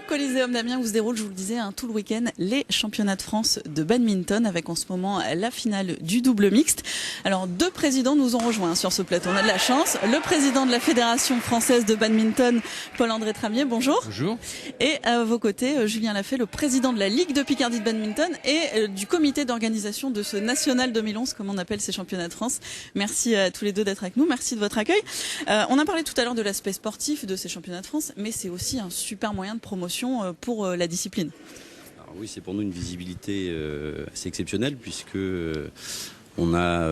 Coliseum d'Amiens où se déroule, je vous le disais, tout le week-end, les championnats de France de badminton avec en ce moment la finale du double mixte. Alors, deux présidents nous ont rejoints sur ce plateau. On a de la chance. Le président de la Fédération française de badminton, Paul-André Tramier, bonjour. Bonjour. Et à vos côtés, Julien Lafay, le président de la Ligue de Picardie de badminton et du comité d'organisation de ce National 2011, comme on appelle ces championnats de France. Merci à tous les deux d'être avec nous. Merci de votre accueil. On a parlé tout à l'heure de l'aspect sportif de ces championnats de France, mais c'est aussi un super moyen de promotion pour la discipline. Alors oui, c'est pour nous une visibilité assez exceptionnelle puisque on a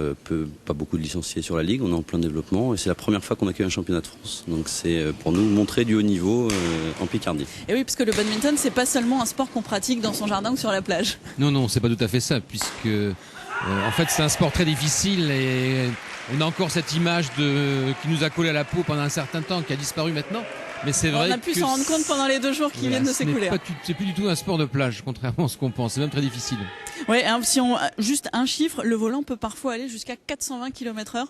pas beaucoup de licenciés sur la Ligue, on est en plein développement et c'est la première fois qu'on accueille un championnat de France. Donc c'est pour nous montrer du haut niveau en Picardie. Et oui, parce que le badminton, c'est pas seulement un sport qu'on pratique dans son jardin ou sur la plage. Non, c'est pas tout à fait ça, puisque en fait c'est un sport très difficile et on a encore cette image qui nous a collé à la peau pendant un certain temps, qui a disparu maintenant. Mais c'est vrai on a pu s'en rendre compte pendant les 2 jours qui viennent de s'écouler. C'est plus du tout un sport de plage, contrairement à ce qu'on pense. C'est même très difficile. Oui, si juste un chiffre, le volant peut parfois aller jusqu'à 420 km/h.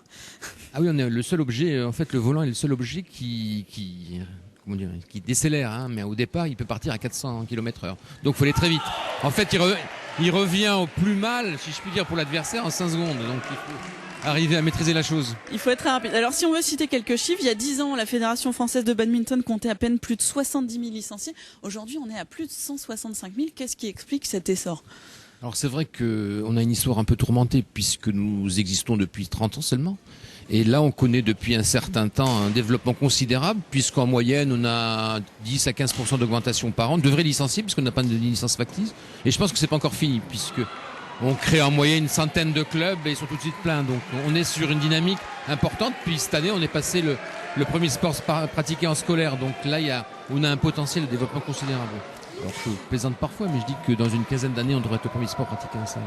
Ah oui, on est le seul objet. En fait, le volant est le seul objet qui décélère, hein, mais au départ, il peut partir à 400 km/h. Donc, il faut aller très vite. En fait, il revient au plus mal, si je puis dire, pour l'adversaire en 5 secondes. Donc, il faut arriver à maîtriser la chose. Il faut être très rapide. Alors si on veut citer quelques chiffres, il y a 10 ans, la Fédération française de badminton comptait à peine plus de 70 000 licenciés. Aujourd'hui, on est à plus de 165 000. Qu'est-ce qui explique cet essor ? Alors c'est vrai qu'on a une histoire un peu tourmentée puisque nous existons depuis 30 ans seulement. Et là, on connaît depuis un certain temps un développement considérable puisqu'en moyenne, on a 10 à 15% d'augmentation par an de vrais licenciés puisqu'on n'a pas de licence factice. Et je pense que c'est pas encore fini puisque on crée en moyenne une centaine de clubs et ils sont tout de suite pleins. Donc on est sur une dynamique importante. Puis cette année, on est passé le premier sport pratiqué en scolaire. Donc là, on a un potentiel de développement considérable. Alors je plaisante parfois, mais je dis que dans une quinzaine d'années, on devrait être le premier sport pratiqué en salle.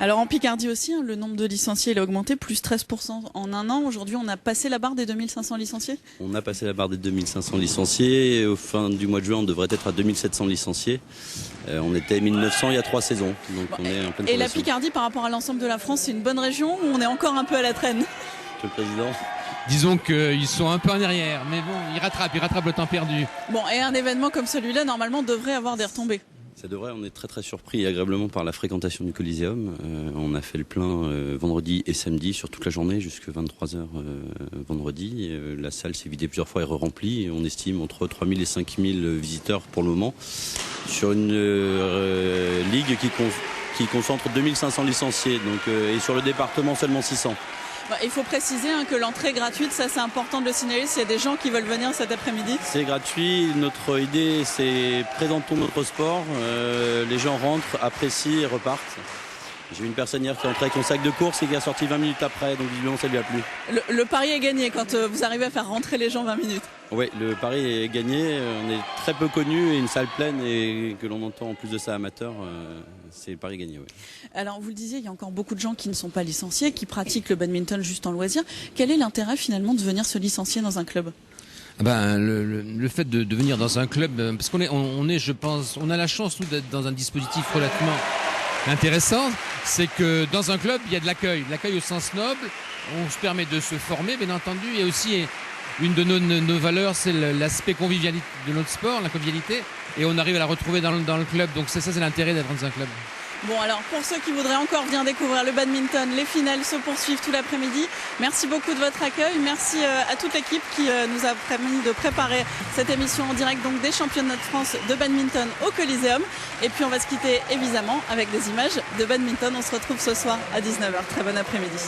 Alors en Picardie aussi, le nombre de licenciés il a augmenté, plus 13% en un an. Aujourd'hui, on a passé la barre des 2500 licenciés. On a passé la barre des 2500 licenciés. Et au fin du mois de juin, on devrait être à 2700 licenciés. On était à 1900 il y a 3 saisons. Donc on est en pleine progression. Et la Picardie, par rapport à l'ensemble de la France, c'est une bonne région ou on est encore un peu à la traîne ? Monsieur le Président. Disons qu'ils sont un peu en arrière, mais bon, ils rattrapent le temps perdu. Bon, et un événement comme celui-là, normalement, devrait avoir des retombées. Ça devrait, on est très très surpris et agréablement par la fréquentation du Coliseum. On a fait le plein vendredi et samedi sur toute la journée jusqu'à 23h vendredi. La salle s'est vidée plusieurs fois et re-remplie. On estime entre 3000 et 5000 visiteurs pour le moment sur une ligue qui concentre 2500 licenciés donc, et sur le département seulement 600. Il faut préciser que l'entrée est gratuite, ça c'est important de le signaler s'il y a des gens qui veulent venir cet après-midi. C'est gratuit, notre idée c'est présentons notre sport, les gens rentrent, apprécient et repartent. J'ai vu une personne hier qui est entrée avec son sac de course et qui est sortie 20 minutes après, donc visiblement ça lui a plu. Le pari est gagné quand vous arrivez à faire rentrer les gens 20 minutes. Oui, le pari est gagné, on est très peu connus et une salle pleine et que l'on entend en plus de ça amateur, c'est le pari gagné. Oui. Alors vous le disiez, il y a encore beaucoup de gens qui ne sont pas licenciés, qui pratiquent le badminton juste en loisir. Quel est l'intérêt finalement de venir se licencier dans un club ? Le fait de venir dans un club, parce qu'on est, je pense, on a la chance nous d'être dans un dispositif relativement intéressant, c'est que dans un club, il y a de l'accueil au sens noble, on se permet de se former, bien entendu, et aussi une de nos valeurs, c'est l'aspect convivialité de notre sport, la convivialité, et on arrive à la retrouver dans le club, donc c'est l'intérêt d'être dans un club. Bon alors pour ceux qui voudraient encore bien découvrir le badminton, les finales se poursuivent tout l'après-midi. Merci beaucoup de votre accueil, merci à toute l'équipe qui nous a permis de préparer cette émission en direct donc des championnats de France de badminton au Coliseum. Et puis on va se quitter évidemment avec des images de badminton. On se retrouve ce soir à 19h. Très bon après-midi.